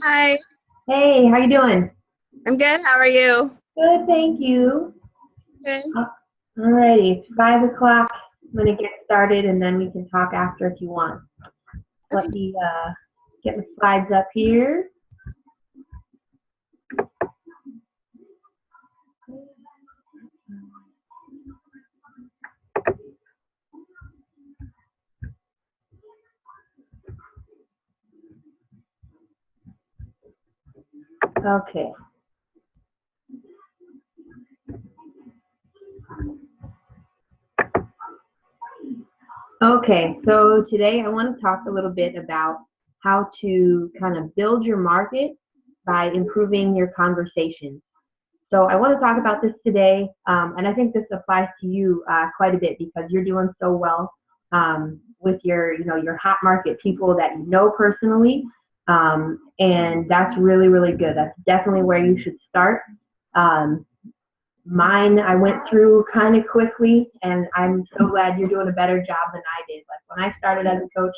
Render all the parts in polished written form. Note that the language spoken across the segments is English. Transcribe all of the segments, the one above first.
Hi, Hey, how you doing? I'm good. How are you? Good, thank you. Good. Uh, Alrighty, it's 5 o'clock. I'm gonna get started, and then we can talk after if you want. Okay. Let me get my slides up here. Okay. Okay, so today I want to talk a little bit about how to kind of build your market by improving your conversation. So I want to talk about this today, and I think this applies to you quite a bit because you're doing so well with your hot market people that you know personally, and that's really, really good. That's definitely where you should start. Um, Mine, I went through kind of quickly, and I'm so glad you're doing a better job than I did. Like when I started as a coach,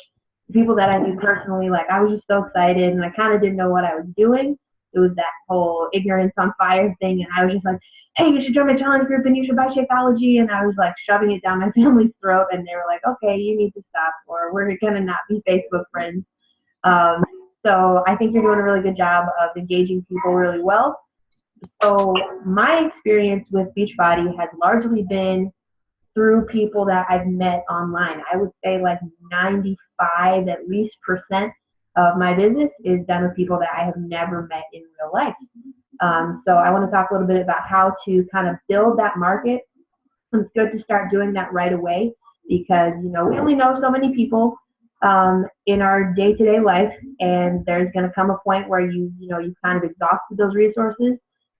the people that I knew personally, like I was just so excited, and I kind of didn't know what I was doing. It was that whole ignorance on fire thing, and I was just like, "Hey, you should join my challenge group, and you should buy Shakeology," and I was like shoving it down my family's throat, and they were like, "Okay, you need to stop, or we're gonna not be Facebook friends." Um, so I think you're doing a really good job of engaging people really well. So my experience with Beachbody has largely been through people that I've met online. I would say like 95 at least percent of my business is done with people that I have never met in real life. So I want to talk a little bit about how to kind of build that market. It's good to start doing that right away because we only know so many people in our day-to-day life, and there's going to come a point where you've kind of exhausted those resources.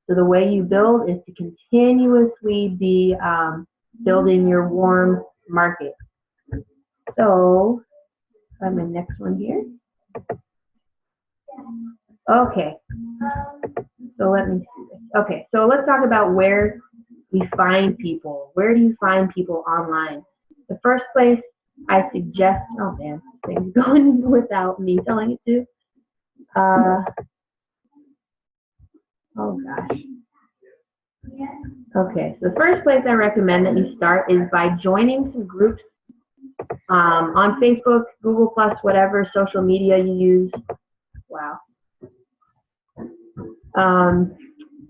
So the way you build is to continuously be building your warm market. So I'm the next one here. Okay, so let me see this. Okay, so let's talk about where we find people. Where do you find people online? The first place I suggest, oh man, this thing's going without me telling it to. Uh, oh gosh. Okay, so the first place I recommend that you start is by joining some groups on Facebook, Google Plus, whatever social media you use. Wow. Um,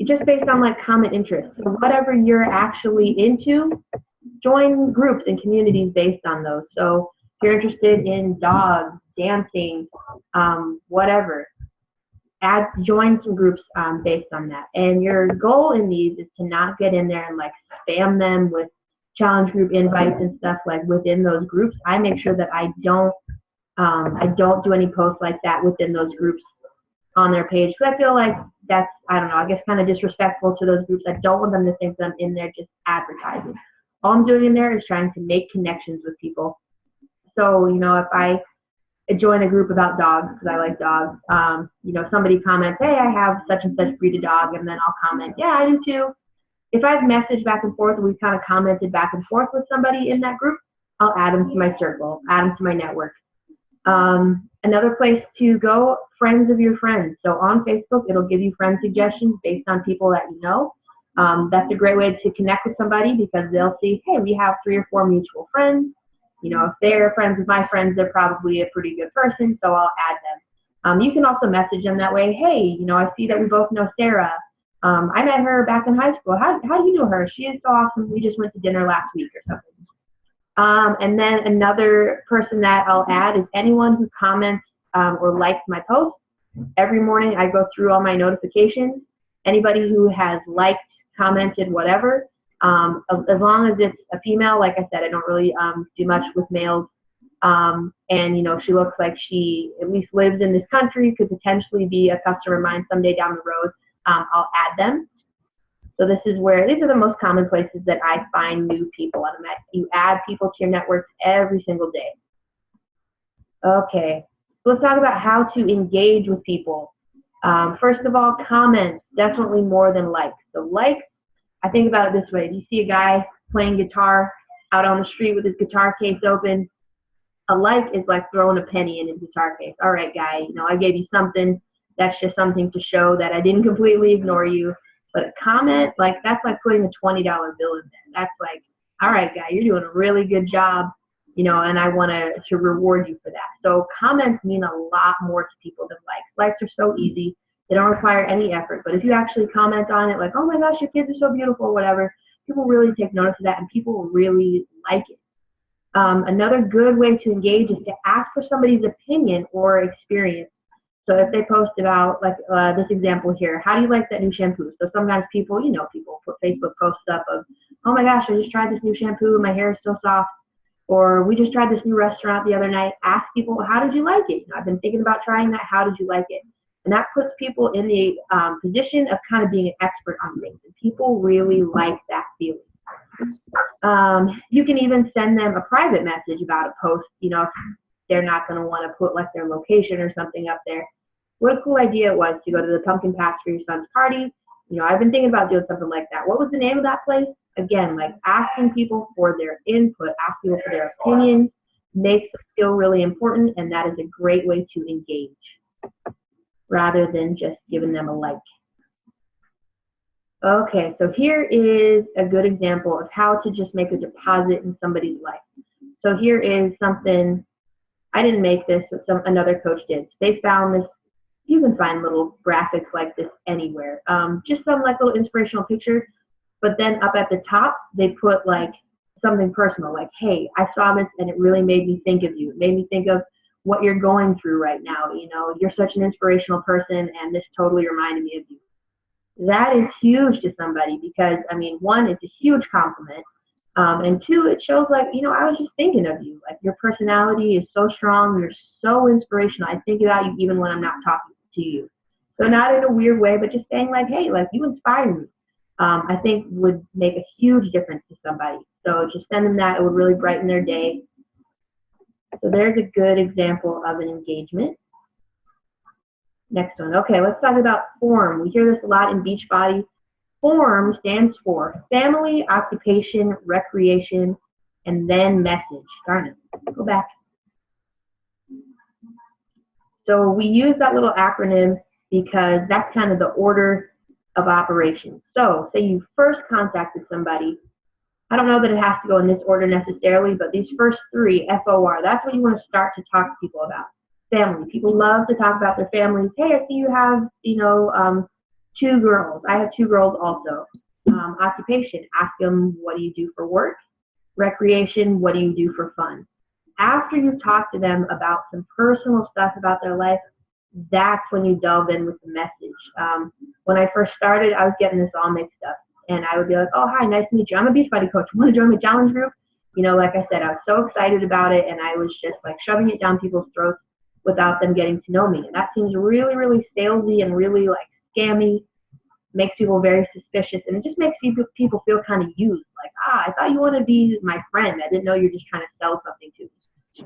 just based on like common interests. So whatever you're actually into, join groups and communities based on those. So if you're interested in dogs, dancing, whatever, join some groups based on that. And your goal in these is to not get in there and like spam them with challenge group invites and stuff like within those groups. I make sure that I don't do any posts like that within those groups on their page because I feel like that's, I don't know, I guess kind of disrespectful to those groups. I don't want them to think that I'm in there just advertising. All I'm doing in there is trying to make connections with people. So, if I join a group about dogs because I like dogs, somebody comments, hey, I have such and such breed of dog, and then I'll comment, yeah, I do too. If I've messaged back and forth and we've kind of commented back and forth with somebody in that group, I'll add them to my circle, add them to my network. Another place to go, friends of your friends. So on Facebook, it'll give you friend suggestions based on people that you know. That's a great way to connect with somebody because they'll see, hey, we have 3 or 4 mutual friends. If they're friends with my friends, they're probably a pretty good person, so I'll add them. You can also message them that way. Hey, I see that we both know Sarah. I met her back in high school. How do you know her? She is so awesome. We just went to dinner last week or something. And then another person that I'll add is anyone who comments or likes my posts. Every morning I go through all my notifications. Anybody who has liked, commented, whatever, as long as it's a female, like I said, I don't really do much with males. And she looks like she at least lives in this country, could potentially be a customer of mine someday down the road. I'll add them. So these are the most common places that I find new people. You add people to your networks every single day. Okay, so let's talk about how to engage with people. First of all, comments, definitely more than likes. So likes, I think about it this way. If you see a guy playing guitar out on the street with his guitar case open, a like is like throwing a penny in his guitar case. All right, guy, I gave you something. That's just something to show that I didn't completely ignore you. But a comment, like that's like putting a $20 bill in there. That's like, all right, guy, you're doing a really good job, you know, and I want to reward you for that. So comments mean a lot more to people than likes. Likes are so easy. They don't require any effort. But if you actually comment on it, like, oh my gosh, your kids are so beautiful, whatever, people really take notice of that and people really like it. Another good way to engage is to ask for somebody's opinion or experience. So if they post about, like this example here, how do you like that new shampoo? So sometimes people, you know, people put Facebook posts up of, oh my gosh, I just tried this new shampoo and my hair is so soft. Or we just tried this new restaurant the other night. Ask people, how did you like it? You know, I've been thinking about trying that. How did you like it? And that puts people in the position of kind of being an expert on things. And people really like that feeling. You can even send them a private message about a post, you know, if they're not going to want to put like their location or something up there. What a cool idea it was to go to the pumpkin patch for your son's party. You know, I've been thinking about doing something like that. What was the name of that place? Again, like asking people for their input, asking people for their opinions makes them feel really important, and that is a great way to engage rather than just giving them a like. Okay, so here is a good example of how to just make a deposit in somebody's life. So here is something, I didn't make this, but another coach did. They found this, you can find little graphics like this anywhere. Just some like little inspirational pictures, but then up at the top, they put like something personal, like, hey, I saw this and it really made me think of you. It made me think of what you're going through right now. You know, you're such an inspirational person and this totally reminded me of you. That is huge to somebody because, I mean, one, it's a huge compliment. And two, it shows like, you know, I was just thinking of you. Like your personality is so strong. You're so inspirational. I think about you even when I'm not talking to you. So not in a weird way, but just saying like, hey, like you inspire me. I think would make a huge difference to somebody. So just send them that. It would really brighten their day. So there's a good example of an engagement. Next one. Okay, let's talk about FORM. We hear this a lot in Beachbody. FORM stands for Family, Occupation, Recreation, and then Message. Darn it. Go back. So we use that little acronym because that's kind of the order of operations. So say you first contacted somebody. I don't know that it has to go in this order necessarily, but these first three, FOR, that's what you want to start to talk to people about. Family. People love to talk about their families. Hey, I see you have, you know, 2 girls. I have 2 girls also. Occupation. Ask them, what do you do for work? Recreation. What do you do for fun? After you've talked to them about some personal stuff about their life, that's when you delve in with the message. When I first started, I was getting this all mixed up. And I would be like, oh, hi, nice to meet you. I'm a Beachbody coach. Want to join my challenge group? You know, like I said, I was so excited about it, and I was just like shoving it down people's throats without them getting to know me. And that seems really, really salesy and really like scammy, makes people very suspicious, and it just makes people feel kind of used. Like, I thought you wanted to be my friend. I didn't know you're just trying to sell something to me.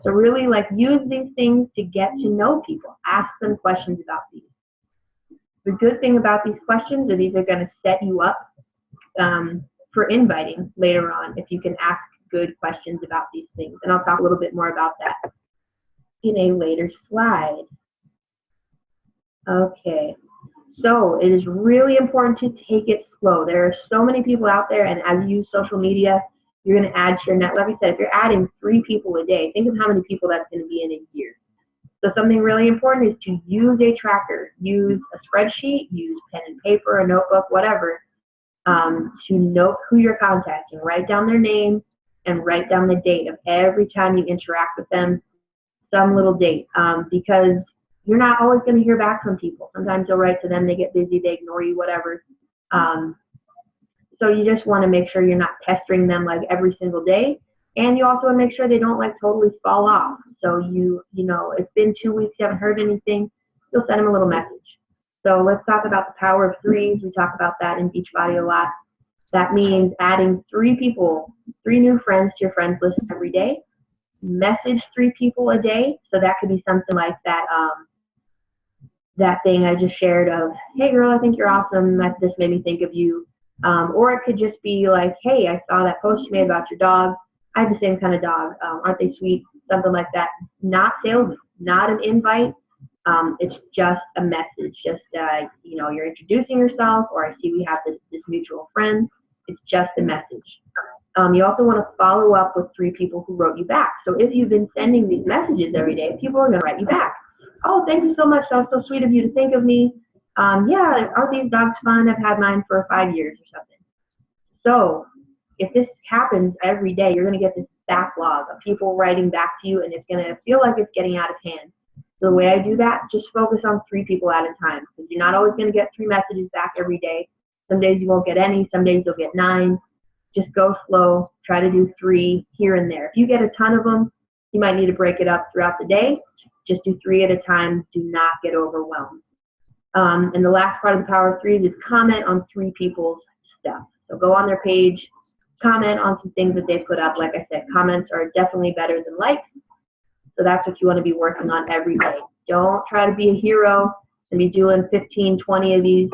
So really like use these things to get to know people. Ask them questions about these. The good thing about these questions is these are going to set you up for inviting later on if you can ask good questions about these things. And I'll talk a little bit more about that in a later slide. Okay, so it is really important to take it slow. There are so many people out there, and as you use social media, you're going to add to your net. Like I said, if you're adding 3 people a day, think of how many people that's going to be in a year. So something really important is to use a tracker. Use a spreadsheet, use pen and paper, a notebook, whatever, to note who you're contacting. Write down their name and write down the date of every time you interact with them, some little date, because you're not always going to hear back from people. Sometimes you'll write to them, they get busy, they ignore you, whatever. So you just want to make sure you're not pestering them like every single day. And you also want to make sure they don't like totally fall off. So you know, it's been 2 weeks, you haven't heard anything, you'll send them a little message. So let's talk about the power of 3s. We talk about that in Beachbody a lot. That means adding 3 people, 3 new friends to your friends list every day. Message 3 people a day. So that could be something like that, that thing I just shared of, hey girl, I think you're awesome. This made me think of you. Or it could just be like, hey, I saw that post you made about your dog. I have the same kind of dog. Aren't they sweet? Something like that. Not salesy, not an invite, It's just a message, just, you know, you're introducing yourself, or I see we have this mutual friend. It's just a message. You also want to follow up with 3 people who wrote you back. So if you've been sending these messages every day, people are going to write you back. Oh, thank you so much. That was so sweet of you to think of me. Yeah, aren't these dogs fun? I've had mine for 5 years or something. So if this happens every day, you're going to get this backlog of people writing back to you, and it's going to feel like it's getting out of hand. So the way I do that, just focus on 3 people at a time, because you're not always going to get 3 messages back every day. Some days you won't get any. Some days you'll get 9. Just go slow. Try to do 3 here and there. If you get a ton of them, you might need to break it up throughout the day. Just do 3 at a time. Do not get overwhelmed. And the last part of the power of 3 is comment on 3 people's stuff. So go on their page, comment on some things that they put up. Like I said, comments are definitely better than likes. So that's what you want to be working on every day. Don't try to be a hero and be doing 15, 20 of these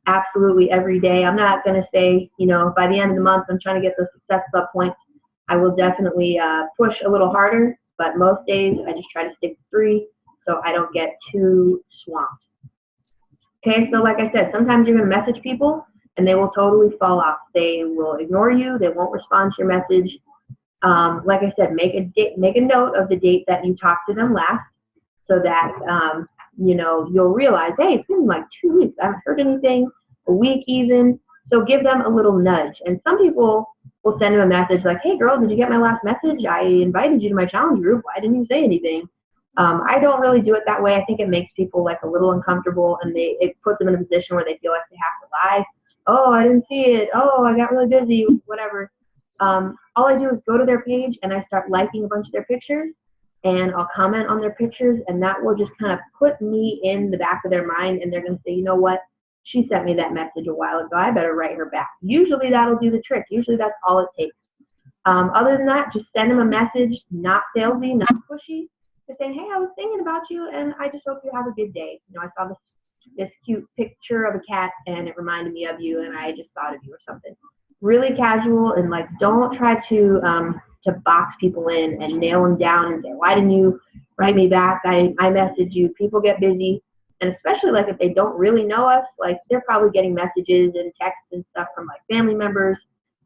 absolutely every day. I'm not going to say, you know, by the end of the month, I'm trying to get those Success Club points. I will definitely push a little harder, but most days I just try to stick to 3 so I don't get too swamped. Okay, so like I said, sometimes you're going to message people and they will totally fall off. They will ignore you. They won't respond to your message. Like I said, make a note of the date that you talked to them last, so that you know, you'll realize, hey, it's been like 2 weeks. I haven't heard anything, a week even. So give them a little nudge. And some people will send them a message like, hey, girl, did you get my last message? I invited you to my challenge group. Why didn't you say anything? I don't really do it that way. I think it makes people like a little uncomfortable, and it puts them in a position where they feel like they have to lie. Oh, I didn't see it. Oh, I got really busy, whatever. All I do is go to their page and I start liking a bunch of their pictures, and I'll comment on their pictures, and that will just kind of put me in the back of their mind, and they're going to say, you know what? She sent me that message a while ago. I better write her back. Usually that'll do the trick. Usually that's all it takes. Other than that, just send them a message, not salesy, not pushy, just saying, hey, I was thinking about you, and I just hope you have a good day. You know, I saw this cute picture of a cat, and it reminded me of you, and I just thought of you or something. Really casual, and like, don't try to box people in and nail them down and say, why didn't you write me back? I messaged you. People get busy, and especially like if they don't really know us, like they're probably getting messages and texts and stuff from like family members,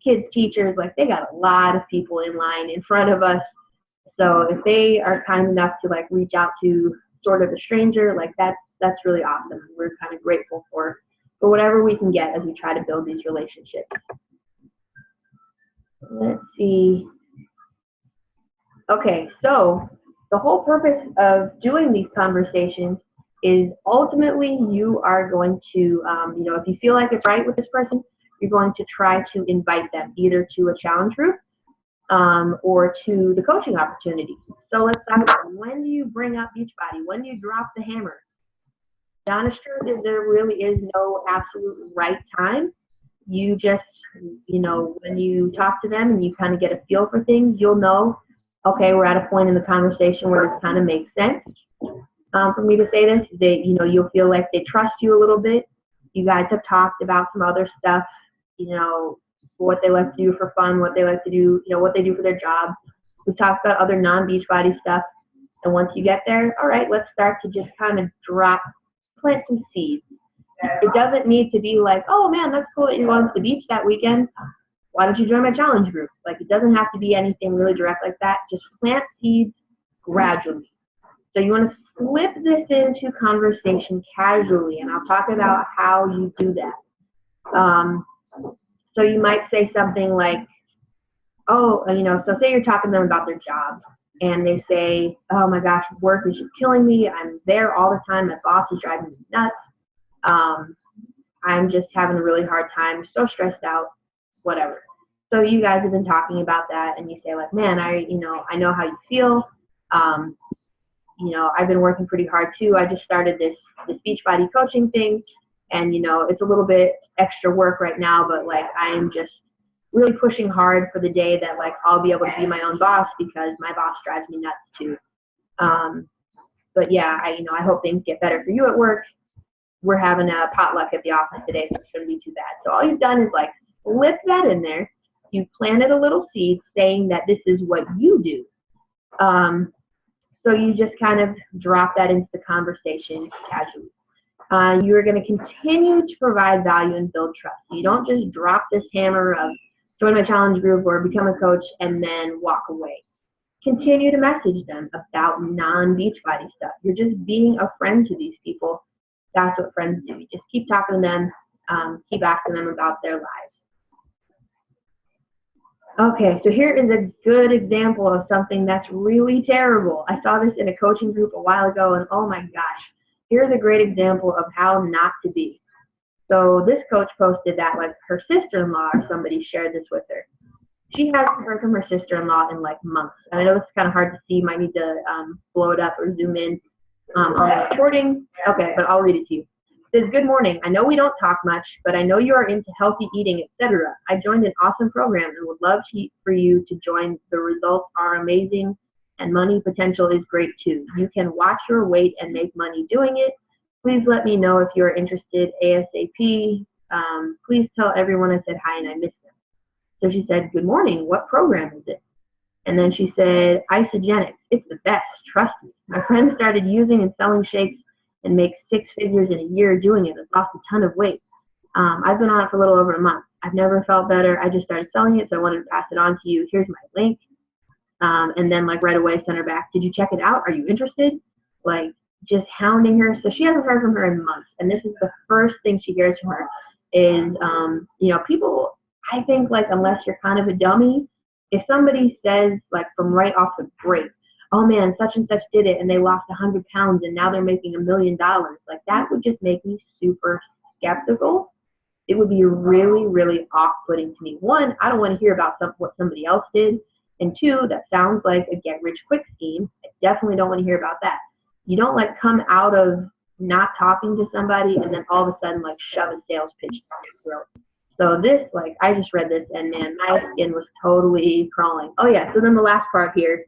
kids, teachers. Like they got a lot of people in line in front of us. So if they are kind enough to like reach out to sort of a stranger, like that's really awesome. We're kind of grateful for whatever we can get as we try to build these relationships. Let's see. Okay, so the whole purpose of doing these conversations is ultimately you are going to, you know, if you feel like it's right with this person, you're going to try to invite them either to a challenge group or to the coaching opportunity. So let's talk about, when do you bring up Beachbody? When do you drop the hammer? The honest truth is there really is no absolute right time. You just, you know, when you talk to them and you kind of get a feel for things, you'll know, okay, we're at a point in the conversation where this kind of makes sense. For me to say this, you know, you'll feel like they trust you a little bit. You guys have talked about some other stuff, you know, what they like to do for fun, what they like to do, you know, what they do for their job. We've talked about other non-Beachbody stuff. And once you get there, all right, let's start to just kind of plant some seeds. It doesn't need to be like, oh man, that's cool that you're going to the beach that weekend. Why don't you join my challenge group? Like, it doesn't have to be anything really direct like that. Just plant seeds gradually. So you want to slip this into conversation casually, and I'll talk about how you do that. So you might say something like, oh, you know, so say you're talking to them about their job, and they say, oh my gosh, work is just killing me. I'm there all the time. My boss is driving me nuts. I'm just having a really hard time, so stressed out, whatever. So you guys have been talking about that, and you say like, man, I know how you feel. You know, I've been working pretty hard too. I just started this Beachbody coaching thing, and you know, it's a little bit extra work right now, but like I'm just really pushing hard for the day that like I'll be able to be my own boss, because my boss drives me nuts too. But yeah, I hope things get better for you at work. We're having a potluck at the office today, so it shouldn't be too bad. So all you've done is like slip that in there. You planted a little seed saying that this is what you do. So you just kind of drop that into the conversation casually. You're going to continue to provide value and build trust. You don't just drop this hammer of join my challenge group or become a coach and then walk away. Continue to message them about non-Beachbody stuff. You're just being a friend to these people. That's what friends do. You just keep talking to them, keep asking them about their lives. Okay, so here is a good example of something that's really terrible. I saw this in a coaching group a while ago, and oh my gosh, here's a great example of how not to be. So this coach posted that like her sister-in-law or somebody shared this with her. She hasn't heard from her sister-in-law in like months. And I know it's kind of hard to see. You might need to blow it up or zoom in on the recording. Okay, but I'll read it to you. It says, good morning. I know we don't talk much, but I know you are into healthy eating, etc. I joined an awesome program and would love for you to join. The results are amazing and money potential is great too. You can watch your weight and make money doing it. Please let me know if you are interested ASAP. Please tell everyone I said hi and I missed them. So she said, good morning. What program is it? And then she said, Isogenics. It's the best. Trust me. My friend started using and selling shakes and makes 6 figures in a year doing it. I've lost a ton of weight. I've been on it for a little over a month. I've never felt better. I just started selling it, so I wanted to pass it on to you. Here's my link. And then like right away sent her back. Did you check it out? Are you interested? Like just hounding her. So she hasn't heard from her in months. And this is the first thing she hears from her is, you know, people, I think like unless you're kind of a dummy, if somebody says like from right off the break, oh man, such and such did it and they lost 100 pounds and now they're making $1 million, like that would just make me super skeptical. It would be really, really off-putting to me. One, I don't want to hear about what somebody else did. And two, that sounds like a get-rich-quick scheme. I definitely don't want to hear about that. You don't like come out of not talking to somebody and then all of a sudden like shove a sales pitch down your throat. So this, like, I just read this and man, my skin was totally crawling. Oh yeah, so then the last part here,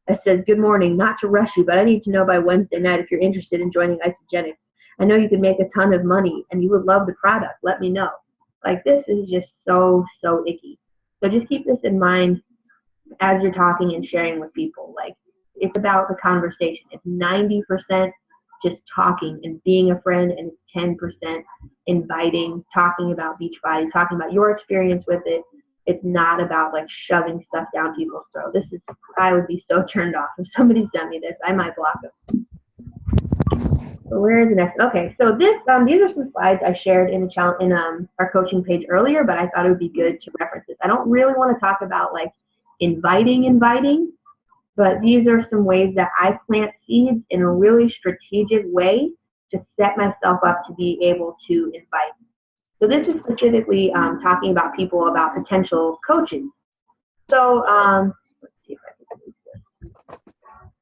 it says, good morning, not to rush you, but I need to know by Wednesday night if you're interested in joining Isogenics. I know you can make a ton of money and you would love the product. Let me know. Like this is just so, so icky. So just keep this in mind as you're talking and sharing with people. Like it's about the conversation. It's 90% just talking and being a friend, and it's 10% inviting, talking about Beachbody, talking about your experience with it. It's not about like shoving stuff down people's throat. This is, I would be so turned off if somebody sent me this. I might block them. So where is the next? Okay, so this, these are some slides I shared in our coaching page earlier, but I thought it would be good to reference this. I don't really want to talk about like inviting, but these are some ways that I plant seeds in a really strategic way to set myself up to be able to invite. So this is specifically talking about people about potential coaches. So let's see if I can do this.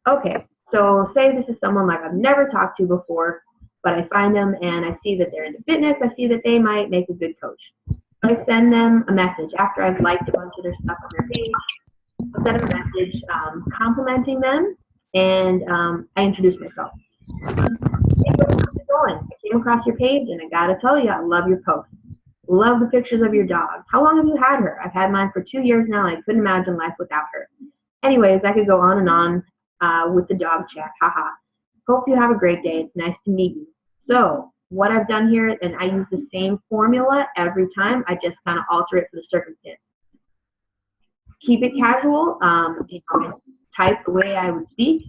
Okay, so say this is someone like I've never talked to before, but I find them and I see that they're into fitness. I see that they might make a good coach. I send them a message after I've liked a bunch of their stuff on their page. I'll send them a message complimenting them, and I introduce myself. Hey, how's it going? I came across your page, and I gotta tell you, I love your posts. Love the pictures of your dog. How long have you had her? I've had mine for 2 years now, and I couldn't imagine life without her. Anyways, I could go on and on with the dog chat. Haha. Hope you have a great day. It's nice to meet you. So what I've done here, and I use the same formula every time. I just kind of alter it for the circumstance. Keep it casual. You know, type the way I would speak.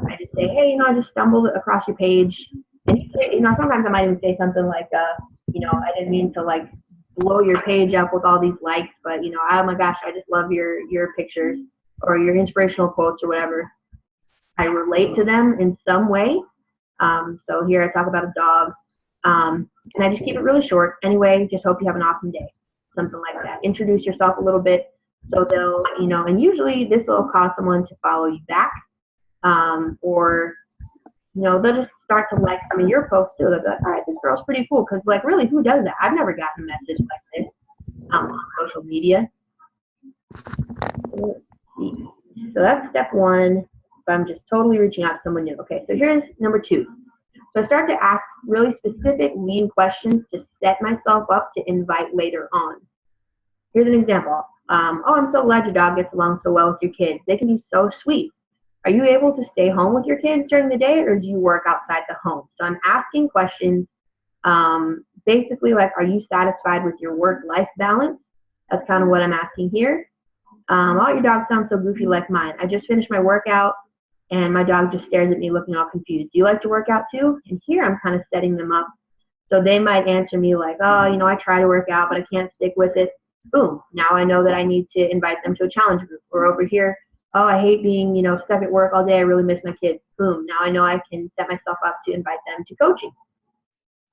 I just say, hey, you know, I just stumbled across your page. And you know, sometimes I might even say something like, you know, I didn't mean to like blow your page up with all these likes, but you know, oh my gosh, I just love your pictures or your inspirational quotes or whatever. I relate to them in some way. So here I talk about a dog, and I just keep it really short. Anyway, just hope you have an awesome day. Something like that. Introduce yourself a little bit. So they'll, you know, and usually this will cause someone to follow you back, or, you know, they'll just start to like some of your posts too. They'll be like, all right, this girl's pretty cool. Because, like, really, who does that? I've never gotten a message like this on social media. Let's see. So that's step one. If I'm just totally reaching out to someone new. Okay, so here's number 2. So I start to ask really specific leading questions to set myself up to invite later on. Here's an example. Oh, I'm so glad your dog gets along so well with your kids. They can be so sweet. Are you able to stay home with your kids during the day, or do you work outside the home? So I'm asking questions, basically like, are you satisfied with your work-life balance? That's kind of what I'm asking here. All your dogs sound so goofy like mine. I just finished my workout, and my dog just stares at me looking all confused. Do you like to work out too? And here I'm kind of setting them up. So they might answer me like, oh, you know, I try to work out, but I can't stick with it. Boom. Now I know that I need to invite them to a challenge group. Or over here, oh, I hate being, you know, stuck at work all day. I really miss my kids. Boom. Now I know I can set myself up to invite them to coaching.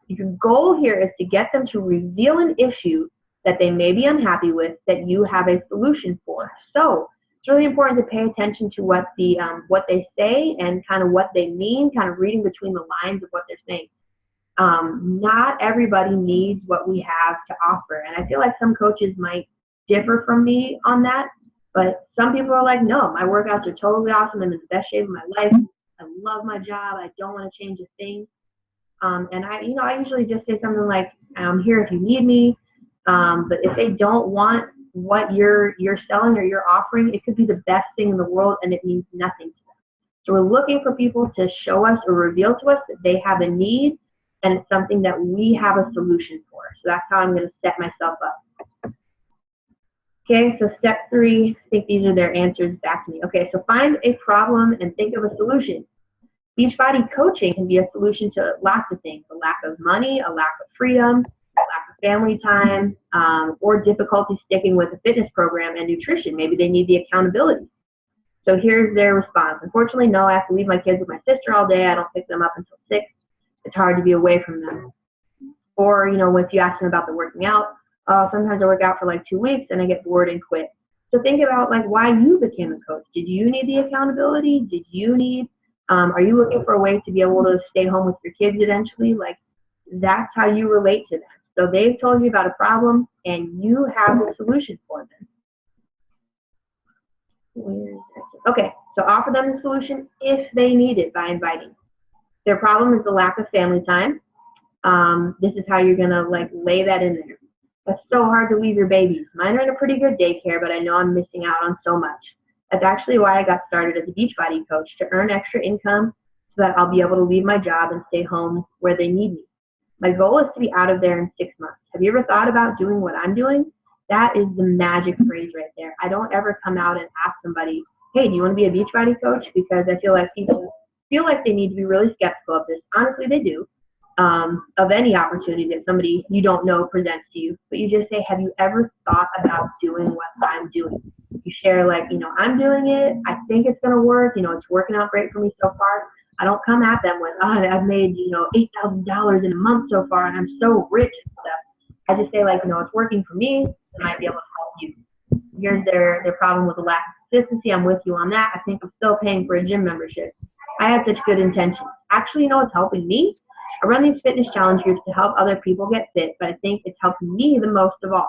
Your goal here is to get them to reveal an issue that they may be unhappy with that you have a solution for. So it's really important to pay attention to what they say and kind of what they mean, kind of reading between the lines of what they're saying. Not everybody needs what we have to offer. And I feel like some coaches might differ from me on that, but some people are like, no, my workouts are totally awesome. I'm in the best shape of my life. I love my job. I don't want to change a thing. And I usually just say something like, I'm here if you need me. But if they don't want what you're selling or you're offering, it could be the best thing in the world and it means nothing to them. So we're looking for people to show us or reveal to us that they have a need and it's something that we have a solution for. So that's how I'm going to set myself up. Okay, so step 3, I think these are their answers back to me. Okay, so find a problem and think of a solution. Beachbody coaching can be a solution to lots of things: a lack of money, a lack of freedom, a lack of family time, or difficulty sticking with a fitness program and nutrition. Maybe they need the accountability. So here's their response. Unfortunately, no, I have to leave my kids with my sister all day. I don't pick them up until 6. It's hard to be away from them. Or, if you ask them about the working out, sometimes I work out for like 2 weeks and I get bored and quit. So think about like why you became a coach. Did you need the accountability? Did you need, are you looking for a way to be able to stay home with your kids eventually? Like that's how you relate to them. So they've told you about a problem and you have the solution for them. Okay, so offer them the solution if they need it by inviting. Their problem is the lack of family time. This is how you're gonna like lay that in there. It's so hard to leave your babies. Mine are in a pretty good daycare, but I know I'm missing out on so much. That's actually why I got started as a Beachbody coach, to earn extra income so that I'll be able to leave my job and stay home where they need me. My goal is to be out of there in 6 months. Have you ever thought about doing what I'm doing? That is the magic phrase right there. I don't ever come out and ask somebody, hey, do you want to be a Beachbody coach? Because I feel like people feel like they need to be really skeptical of this. Honestly, they do. Of any opportunity that somebody you don't know presents to you. But you just say, have you ever thought about doing what I'm doing? You share like, I'm doing it. I think it's going to work. It's working out great for me so far. I don't come at them with, I've made, $8,000 in a month so far and I'm so rich and stuff. I just say like, it's working for me. I might be able to help you. Here's their problem with the lack of consistency. I'm with you on that. I think I'm still paying for a gym membership. I had such good intentions. Actually, it's helping me. I run these fitness challenge groups to help other people get fit, but I think it's helped me the most of all.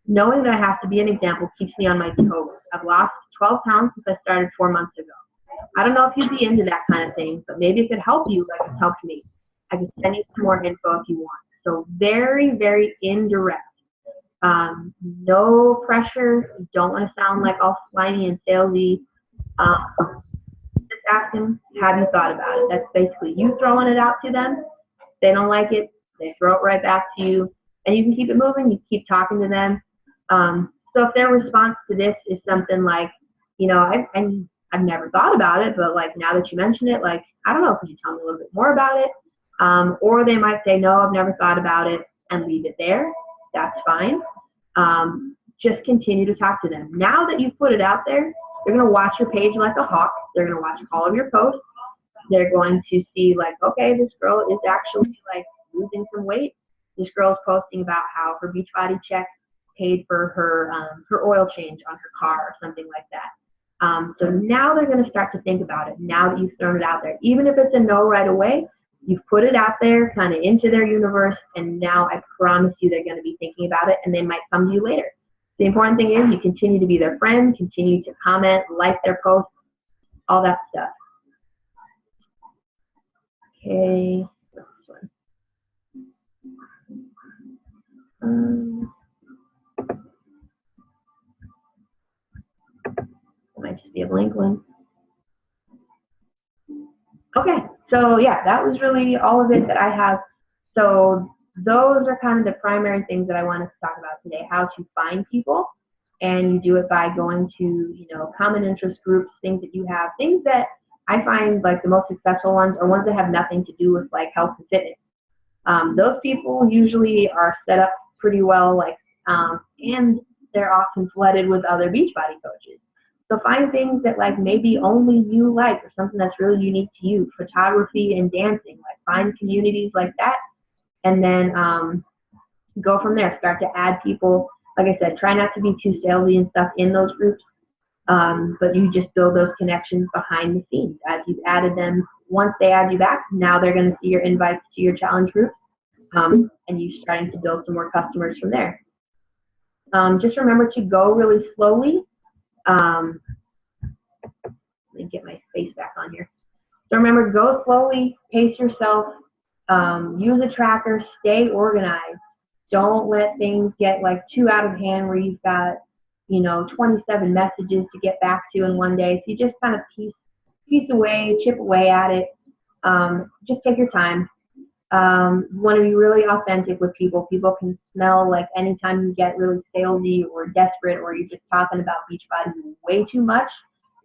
Knowing that I have to be an example keeps me on my toes. I've lost 12 pounds since I started 4 months ago. I don't know if you'd be into that kind of thing, but maybe it could help you like it's helped me. I can send you some more info if you want. So very, very indirect. No pressure. You don't want to sound like all slimy and salesy. Just ask them, have you thought about it? That's basically you throwing it out to them. They don't like it, they throw it right back to you, and you can keep it moving. You keep talking to them. So if their response to this is something like, I've never thought about it, but like now that you mention it, like I don't know, could you tell me a little bit more about it? Or they might say, no, I've never thought about it, and leave it there. That's fine. Just continue to talk to them. Now that you've put it out there, they're going to watch your page like a hawk. They're going to watch all of your posts. They're going to see like, okay, this girl is actually like losing some weight. This girl is posting about how her Beachbody check paid for her oil change on her car or something like that. So now they're going to start to think about it now that you've thrown it out there. Even if it's a no right away, you've put it out there kind of into their universe, and now I promise you they're going to be thinking about it, and they might come to you later. The important thing is you continue to be their friend, continue to comment, like their posts, all that stuff. Okay, this one. It might just be a blank one. So yeah, that was really all of it that I have. So those are kind of the primary things that I wanted to talk about today, how to find people. And you do it by going to, common interest groups, things that you have, things that I find like the most successful ones are ones that have nothing to do with like health and fitness. Those people usually are set up pretty well, and they're often flooded with other Beachbody coaches. So find things that like maybe only you like or something that's really unique to you, photography and dancing. Like find communities like that, and then go from there. Start to add people. Like I said, try not to be too salesy and stuff in those groups, but you just build those connections behind the scenes. As you've added them, once they add you back, now they're going to see your invites to your challenge group, and you're starting to build some more customers from there. Just remember to go really slowly. Let me get my face back on here. So remember, go slowly, pace yourself, use a tracker, stay organized. Don't let things get like too out of hand where you've got, 27 messages to get back to in one day. So you just kind of piece away, chip away at it. Just take your time. You want to be really authentic with people. People can smell like anytime you get really salesy or desperate or you're just talking about Beachbody way too much,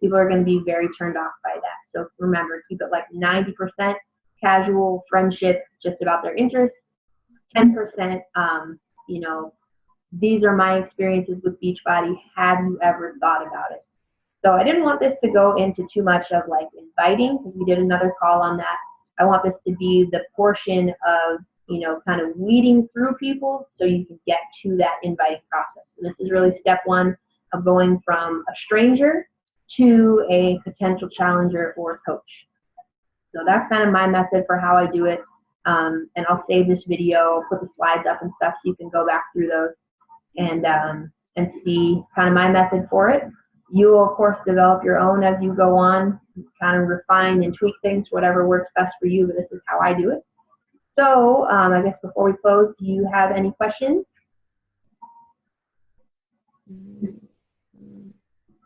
people are going to be very turned off by that. So remember, keep it like 90% casual friendship, just about their interests. 10%, these are my experiences with Beachbody. Have you ever thought about it? So I didn't want this to go into too much of like inviting, because we did another call on that. I want this to be the portion of, kind of weeding through people so you can get to that inviting process. And this is really step one of going from a stranger to a potential challenger or coach. So that's kind of my method for how I do it. And I'll save this video, put the slides up and stuff so you can go back through those and see kind of my method for it. You will, of course, develop your own as you go on, kind of refine and tweak things, whatever works best for you, but this is how I do it. So I guess before we close, do you have any questions?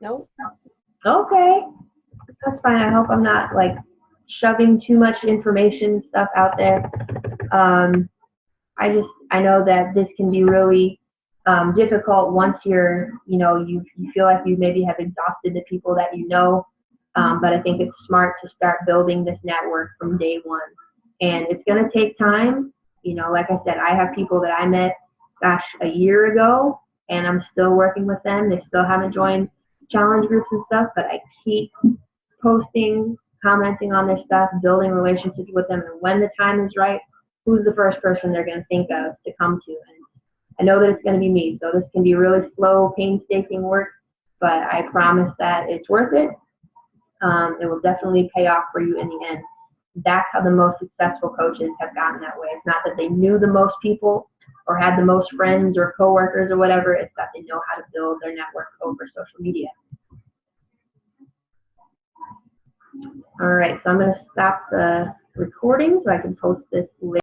Nope. Okay, that's fine. I hope I'm not like shoving too much information stuff out there. I know that this can be really difficult once you're, you feel like you maybe have exhausted the people that you know, but I think it's smart to start building this network from day one. And it's going to take time. Like I said, I have people that I met, a year ago, and I'm still working with them. They still haven't joined challenge groups and stuff, but I keep posting, commenting on their stuff, building relationships with them, and when the time is right, who's the first person they're going to think of to come to. And I know that it's going to be me, so this can be really slow, painstaking work, but I promise that it's worth it. It will definitely pay off for you in the end. That's how the most successful coaches have gotten that way. It's not that they knew the most people or had the most friends or coworkers or whatever. It's that they know how to build their network over social media. All right, so I'm going to stop the recording so I can post this later.